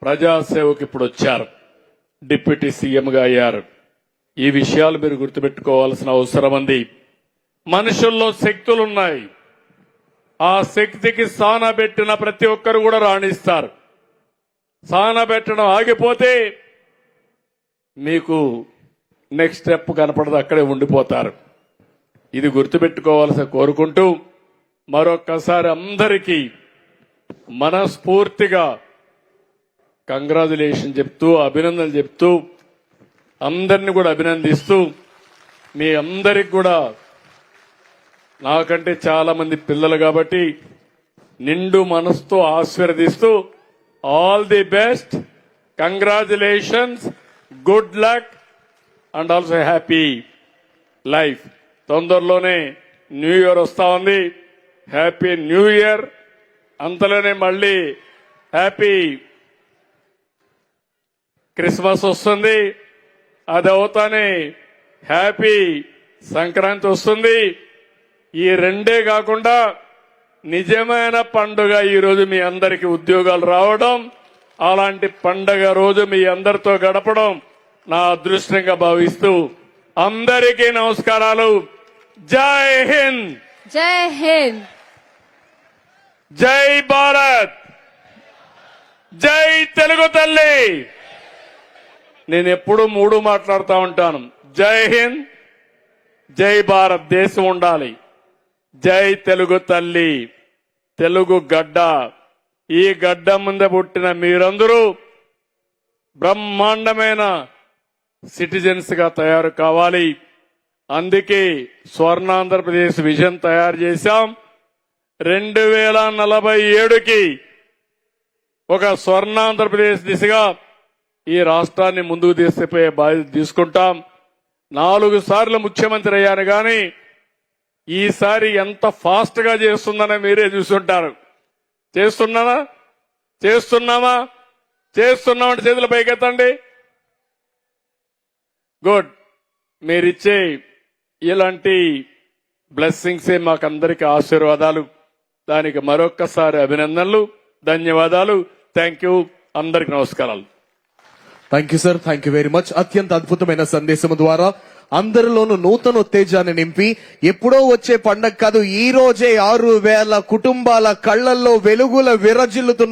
ప్రజాసేవకు ఇప్పుడు వచ్చారు. డిప్యూటీ సీఎంగా అయ్యారు. ఈ విషయాలు మీరు గుర్తుపెట్టుకోవాల్సిన అవసరం ఉంది. మనుషుల్లో శక్తులున్నాయి. ఆ శక్తికి సానబెట్టిన ప్రతి ఒక్కరు కూడా రాణిస్తారు. సానబెట్టడం ఆగిపోతే మీకు నెక్స్ట్ స్టెప్ కనపడదు, అక్కడే ఉండిపోతారు. ఇది గుర్తుపెట్టుకోవాల్సి కోరుకుంటూ మరొక్కసారి అందరికీ మనస్ఫూర్తిగా కంగ్రాచులేషన్ చెప్తూ, అభినందనలు చెప్తూ, అందరిని కూడా అభినందిస్తూ, మీ అందరికి కూడా నాకంటే చాలా మంది పిల్లలు కాబట్టి నిండు మనసుతో ఆశీర్వదిస్తూ, all the best, congratulations, good luck and also happy life. తొందరలోనే న్యూ ఇయర్ వస్తా ఉంది. Happy new year. అంతలోనే మళ్ళీ హ్యాపీ క్రిస్మస్ వస్తుంది. అది అవుతానే హ్యాపీ సంక్రాంతి వస్తుంది. ఈ రెండే కాకుండా నిజమైన పండుగ ఈరోజు మీ అందరికీ ఉద్యోగాలు రావడం, అలాంటి పండగ రోజు మీ అందరితో గడపడం నా అదృష్టంగా భావిస్తూ అందరికీ నమస్కారాలు. జై హింద్, జై హింద్, జై భారత్, జై తెలుగు తల్లి. నేను ఎప్పుడు మూడు మాట్లాడుతూ ఉంటాను. జై హింద్, జై భారత్, దేశం ఉండాలి. జై తెలుగు తల్లి, తెలుగు గడ్డ. ఈ గడ్డ ముందే పుట్టిన మీరందరూ బ్రహ్మాండమైన సిటిజన్స్ గా తయారు కావాలి. అందుకే స్వర్ణాంధ్రప్రదేశ్ విజన్ తయారు చేశాం. 2047కి ఒక స్వర్ణాంధ్రప్రదేశ్ దిశగా ఈ రాష్ట్రాన్ని ముందుకు తీసుకుపోయే బాధ్యత తీసుకుంటాం. 4 సార్లు ముఖ్యమంత్రి అయ్యాను గాని ఈసారి ఎంత ఫాస్ట్ గా చేస్తుందని మీరే చూస్తుంటారు. చేస్తున్నామా చేస్తున్నామంటే చేతులు పైకెత్తండి. గుడ్. మీరిచ్చే ఇలాంటి బ్లెస్సింగ్సే మాకందరికి ఆశీర్వాదాలు. దానికి మరొక్కసారి అభినందనలు, ధన్యవాదాలు. Thank you. అందరికి నమస్కారాలు. Thank you sir, thank you very much. అత్యంత అద్భుతమైన సందేశం ద్వారా అందరిలోనూ నూతన ఉత్తేజాన్ని నింపి ఎప్పుడో వచ్చే పండగ కాదు, ఈ రోజే 6,000 కుటుంబాల కళ్లల్లో వెలుగుల విరజిల్లుతున్న